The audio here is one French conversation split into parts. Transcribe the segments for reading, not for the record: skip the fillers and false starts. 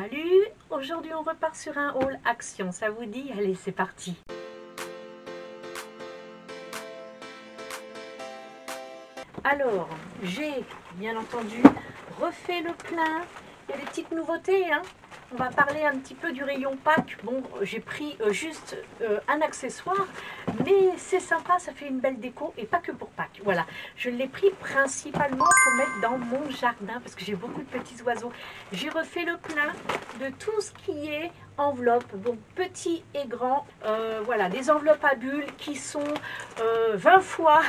Salut! Aujourd'hui on repart sur un haul action, ça vous dit? Allez, c'est parti! Alors, j'ai bien entendu refait le plein. Il y a des petites nouveautés, hein. On va parler un petit peu du rayon Pâques. Bon, j'ai pris juste un accessoire, mais c'est sympa, ça fait une belle déco et pas que pour Pâques. Voilà, je l'ai pris principalement pour mettre dans mon jardin parce que j'ai beaucoup de petits oiseaux. J'ai refait le plein de tout ce qui est enveloppe, bon, petit et grand. Voilà, des enveloppes à bulles qui sont 20 fois,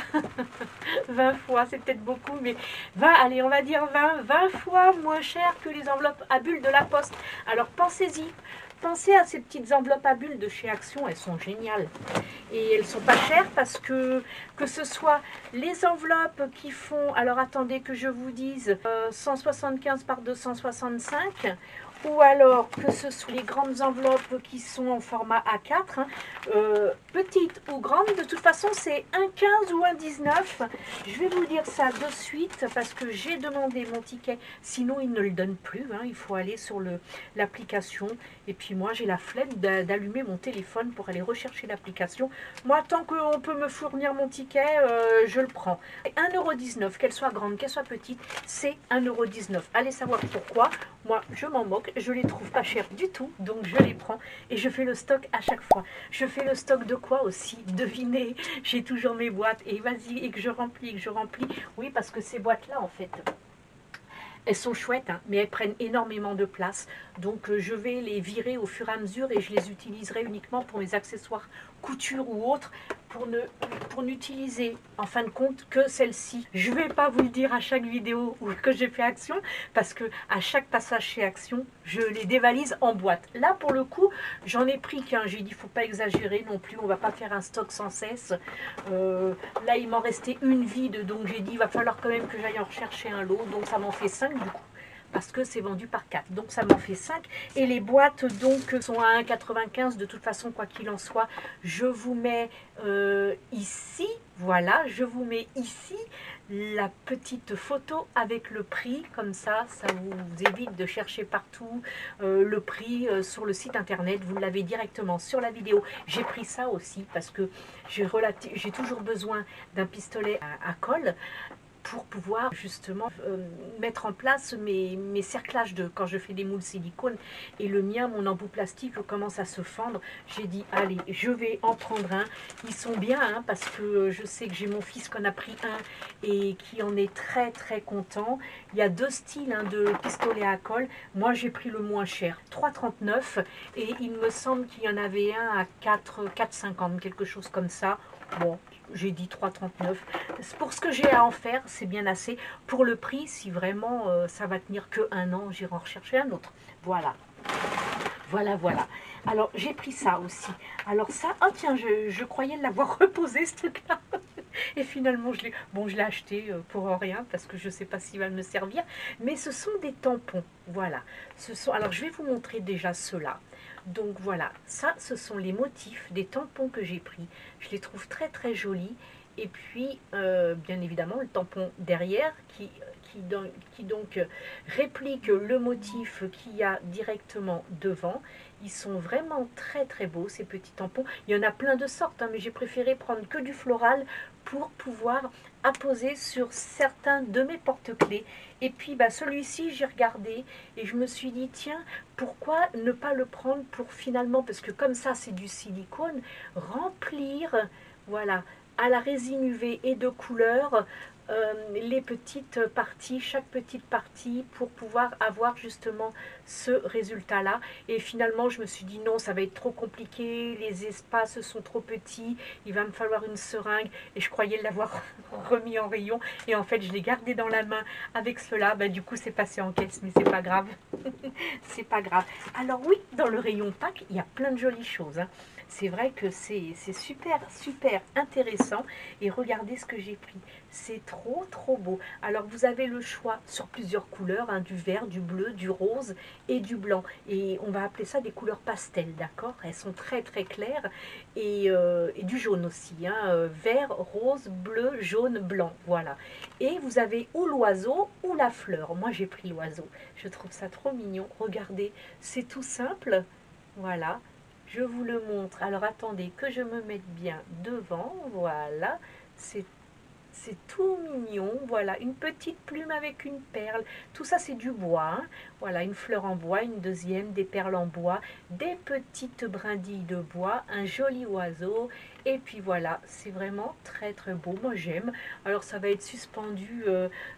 20 fois, c'est peut-être beaucoup, mais 20, allez, on va dire 20 fois moins cher que les enveloppes à bulles de la Poste. Alors pensez-y, pensez à ces petites enveloppes à bulles de chez Action, elles sont géniales. Et elles sont pas chères parce que ce soit les enveloppes qui font, alors attendez que je vous dise, 175 par 265, ou alors que ce soit les grandes enveloppes qui sont en format A4, hein, petites ou grandes, de toute façon c'est un 15 ou un 19. Je vais vous dire ça de suite parce que j'ai demandé mon ticket, sinon ils ne le donnent plus, hein, il faut aller sur l'application. Et puis moi j'ai la flemme d'allumer mon téléphone pour aller rechercher l'application. Moi tant qu'on peut me fournir mon ticket, je le prends. 1,19 €, qu'elle soit grande, qu'elle soit petite, c'est 1,19 €. Allez savoir pourquoi, moi je m'en moque, je les trouve pas chers du tout, donc je les prends et je fais le stock à chaque fois. Je fais le stock de quoi aussi? Devinez, j'ai toujours mes boîtes et vas-y, et que je remplis, et que je remplis. Oui, parce que ces boîtes-là en fait, elles sont chouettes, hein, mais elles prennent énormément de place. Donc je vais les virer au fur et à mesure et je les utiliserai uniquement pour mes accessoires couture ou autres, pour n'utiliser en fin de compte que celle-ci. Je ne vais pas vous le dire à chaque vidéo que j'ai fait Action, parce que à chaque passage chez Action, je les dévalise en boîte. Là pour le coup, j'en ai pris qu'un. J'ai dit, il ne faut pas exagérer non plus, on ne va pas faire un stock sans cesse. Là il m'en restait une vide, donc j'ai dit, il va falloir quand même que j'aille en rechercher un lot, donc ça m'en fait 5 du coup, parce que c'est vendu par 4, donc ça m'en fait 5. Et les boîtes donc sont à 1,95 €. De toute façon, quoi qu'il en soit, je vous mets ici, voilà, je vous mets ici la petite photo avec le prix, comme ça vous évite de chercher partout le prix sur le site internet, vous l'avez directement sur la vidéo. J'ai pris ça aussi parce que j'ai toujours besoin d'un pistolet à colle pour pouvoir justement mettre en place mes cerclages quand je fais des moules silicone. Et le mien, mon embout plastique commence à se fendre. J'ai dit, allez, je vais en prendre un. Ils sont bien, hein, parce que je sais que j'ai mon fils qui en a pris un et qui en est très très content. Il y a deux styles, hein, de pistolet à colle. Moi, j'ai pris le moins cher, 3,39 €. Et il me semble qu'il y en avait un à 4,50 €, quelque chose comme ça. Bon, j'ai dit 3,39 €. Pour ce que j'ai à en faire, c'est bien assez. Pour le prix, si vraiment ça va tenir que un an, j'irai en rechercher un autre. Voilà. Voilà, voilà. Alors, j'ai pris ça aussi. Alors ça, oh tiens, je croyais l'avoir reposé, ce truc-là. Et finalement, je l'ai acheté pour rien, parce que je ne sais pas s'il va me servir. Mais ce sont des tampons. Voilà. Alors, je vais vous montrer déjà ceux-là. Donc voilà, ça, ce sont les motifs des tampons que j'ai pris. Je les trouve très très jolis. Et puis, bien évidemment, le tampon derrière qui donc réplique le motif qu'il y a directement devant. Ils sont vraiment très très beaux, ces petits tampons. Il y en a plein de sortes, hein, mais j'ai préféré prendre que du floral pour pouvoir apposer sur certains de mes porte-clés. Et puis bah, celui-ci, j'ai regardé et je me suis dit, tiens, pourquoi ne pas le prendre pour finalement, parce que comme ça c'est du silicone, remplir, voilà, à la résine UV et de couleur, les petites parties, chaque petite partie, pour pouvoir avoir justement ce résultat là. Et finalement je me suis dit non, ça va être trop compliqué, les espaces sont trop petits, il va me falloir une seringue, et je croyais l'avoir remis en rayon et en fait je l'ai gardé dans la main avec cela. Bah, du coup c'est passé en caisse, mais c'est pas grave. C'est pas grave. Alors oui, dans le rayon Pâques il y a plein de jolies choses, hein. c'est vrai que c'est super, super intéressant. Et regardez ce que j'ai pris. C'est trop, trop beau. Alors, vous avez le choix sur plusieurs couleurs, hein, du vert, du bleu, du rose et du blanc. Et on va appeler ça des couleurs pastel, d'accord? Elles sont très, très claires. Et du jaune aussi, hein, vert, rose, bleu, jaune, blanc. Voilà. Et vous avez ou l'oiseau ou la fleur. Moi, j'ai pris l'oiseau. Je trouve ça trop mignon. Regardez, c'est tout simple. Voilà. Je vous le montre. Alors attendez que je me mette bien devant. Voilà. C'est tout mignon. Voilà, une petite plume avec une perle. Tout ça, c'est du bois, hein. Voilà, une fleur en bois, une deuxième, des perles en bois, des petites brindilles de bois, un joli oiseau. Et puis voilà, c'est vraiment très très beau. Moi, j'aime. Alors, ça va être suspendu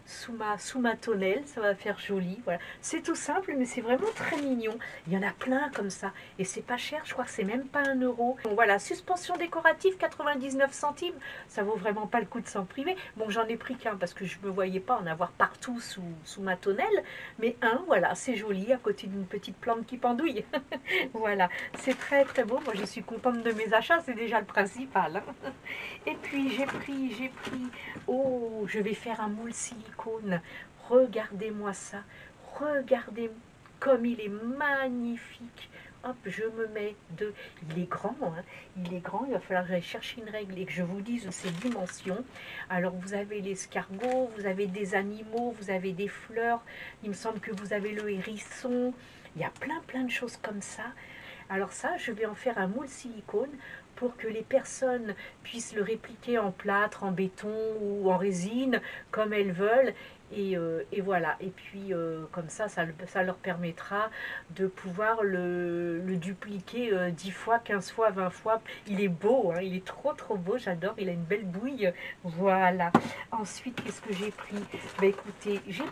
sous ma tonnelle. Ça va faire joli. Voilà, c'est tout simple, mais c'est vraiment très mignon. Il y en a plein comme ça. Et c'est pas cher. Je crois que c'est même pas 1 euro. Donc, voilà, suspension décorative, 99 centimes. Ça vaut vraiment pas le coup de s'en priver. Bon, j'en ai pris qu'un parce que je ne me voyais pas en avoir partout sous ma tonnelle. Mais un, voilà, c'est joli à côté d'une petite plante qui pendouille. Voilà, c'est très très beau. Moi, je suis contente de mes achats, c'est déjà le principal, hein. Et puis, oh, je vais faire un moule silicone. Regardez-moi ça. Regardez comme il est magnifique. Hop, je me mets de... Il est grand, hein. Il est grand, il va falloir que j'aille chercher une règle et que je vous dise ses dimensions. Alors, vous avez l'escargot, vous avez des animaux, vous avez des fleurs. Il me semble que vous avez le hérisson. Il y a plein, plein de choses comme ça. Alors ça, je vais en faire un moule silicone pour que les personnes puissent le répliquer en plâtre, en béton ou en résine, comme elles veulent. Et voilà, et puis comme ça leur permettra de pouvoir le dupliquer 10 fois, 15 fois, 20 fois. Il est beau, hein, il est trop trop beau, j'adore, il a une belle bouille. Voilà. Ensuite, qu'est-ce que j'ai pris? Ben écoutez, j'ai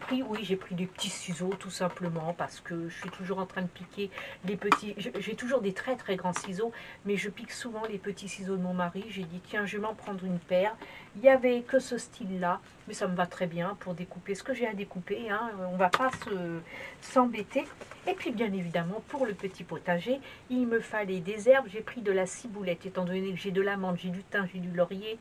pris des petits ciseaux tout simplement parce que je suis toujours en train de piquer les petits. J'ai toujours des très très grands ciseaux, mais je pique souvent les petits ciseaux de mon mari. J'ai dit, tiens, je vais m'en prendre une paire. Il n'y avait que ce style-là, mais ça me va très bien pour découper ce que j'ai à découper, hein. On ne va pas s'embêter. Et puis bien évidemment, pour le petit potager, il me fallait des herbes. J'ai pris de la ciboulette, étant donné que j'ai de la menthe, j'ai du thym, j'ai du laurier.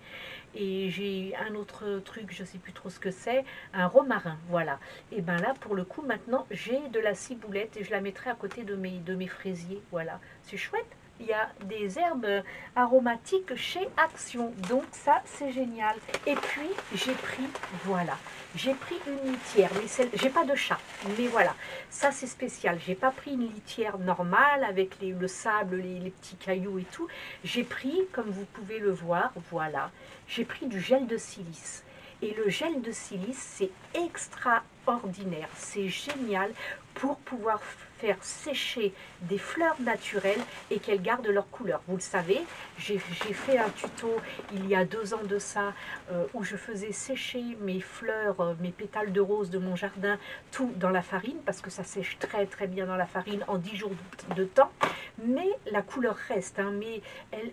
Et j'ai un autre truc, je ne sais plus trop ce que c'est, un romarin, voilà. Et bien là, pour le coup, maintenant, j'ai de la ciboulette et je la mettrai à côté de mes fraisiers, voilà. C'est chouette. Il y a des herbes aromatiques chez Action. Donc ça, c'est génial. Et puis, j'ai pris, voilà, j'ai pris une litière. Mais j'ai pas de chat. Mais voilà, ça c'est spécial. J'ai pas pris une litière normale avec le sable, les petits cailloux et tout. J'ai pris, comme vous pouvez le voir, voilà, j'ai pris du gel de silice. Et le gel de silice, c'est extraordinaire. C'est génial pour pouvoir faire sécher des fleurs naturelles et qu'elles gardent leur couleur. Vous le savez, j'ai fait un tuto il y a 2 ans de ça où je faisais sécher mes fleurs, mes pétales de rose de mon jardin, tout dans la farine parce que ça sèche très très bien dans la farine en 10 jours de temps. Mais la couleur reste, hein, mais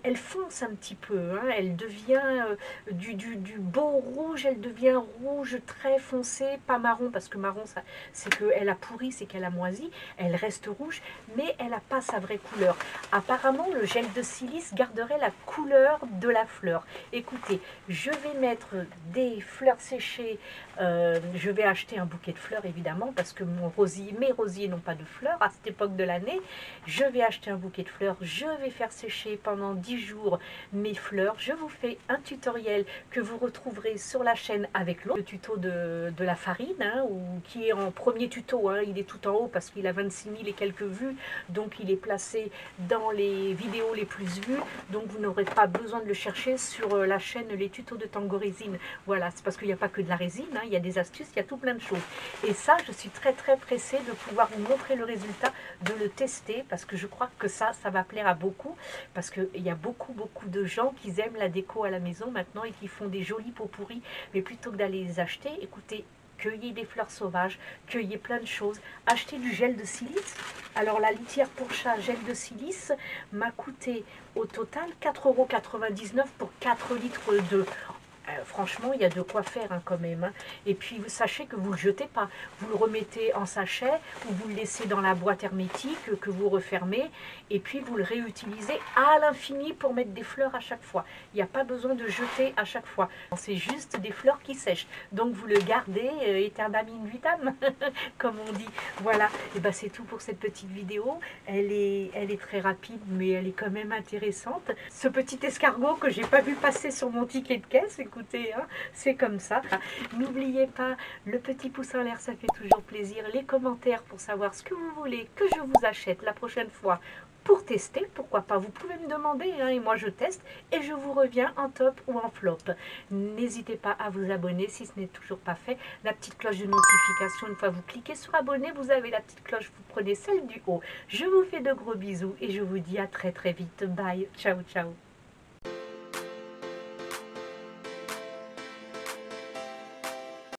elle fonce un petit peu, hein, elle devient du beau rouge, elle devient rouge très foncé, pas marron, parce que marron, c'est qu'elle a pourri, c'est qu'elle a moisi, elle reste rouge, mais elle n'a pas sa vraie couleur. Apparemment, le gel de silice garderait la couleur de la fleur. Écoutez, je vais mettre des fleurs séchées, je vais acheter un bouquet de fleurs, évidemment, parce que mes rosiers n'ont pas de fleurs à cette époque de l'année. Je vais acheter un bouquet de fleurs, je vais faire sécher pendant 10 jours mes fleurs. Je vous fais un tutoriel que vous retrouverez sur la chaîne avec l'autre tuto de la farine, hein, qui est en premier tuto, hein, il est tout en haut parce qu'il a 26 000 et quelques vues, donc il est placé dans les vidéos les plus vues, donc vous n'aurez pas besoin de le chercher sur la chaîne les tutos de Tango Résine. Voilà, c'est parce qu'il n'y a pas que de la résine, hein, il y a des astuces, il y a tout plein de choses. Et ça, je suis très très pressée de pouvoir vous montrer le résultat, de le tester, parce que je crois que ça va plaire à beaucoup, parce qu'il y a beaucoup de gens qui aiment la déco à la maison maintenant et qui font des jolis pots pourris, mais plutôt que d'aller les acheter, écoutez, cueillez des fleurs sauvages, cueillez plein de choses, achetez du gel de silice. Alors la litière pour chat gel de silice m'a coûté au total 4,99 € pour 4 litres d'eau. franchement, il y a de quoi faire hein, quand même. Hein. Et puis, sachez que vous ne le jetez pas. Vous le remettez en sachet ou vous le laissez dans la boîte hermétique que vous refermez. Et puis, vous le réutilisez à l'infini pour mettre des fleurs à chaque fois. Il n'y a pas besoin de jeter à chaque fois. C'est juste des fleurs qui sèchent. Donc, vous le gardez aeternam in vitam, comme on dit. Voilà. Et ben, c'est tout pour cette petite vidéo. Elle est très rapide, mais elle est quand même intéressante. Ce petit escargot que j'ai pas vu passer sur mon ticket de caisse, écoutez, hein, c'est comme ça. N'oubliez pas le petit pouce en l'air, ça fait toujours plaisir. Les commentaires pour savoir ce que vous voulez que je vous achète la prochaine fois pour tester, pourquoi pas, vous pouvez me demander, hein, et moi je teste, et je vous reviens en top ou en flop. N'hésitez pas à vous abonner si ce n'est toujours pas fait. La petite cloche de notification, une fois vous cliquez sur abonner, vous avez la petite cloche, vous prenez celle du haut. Je vous fais de gros bisous, et je vous dis à très très vite. Bye, ciao ciao.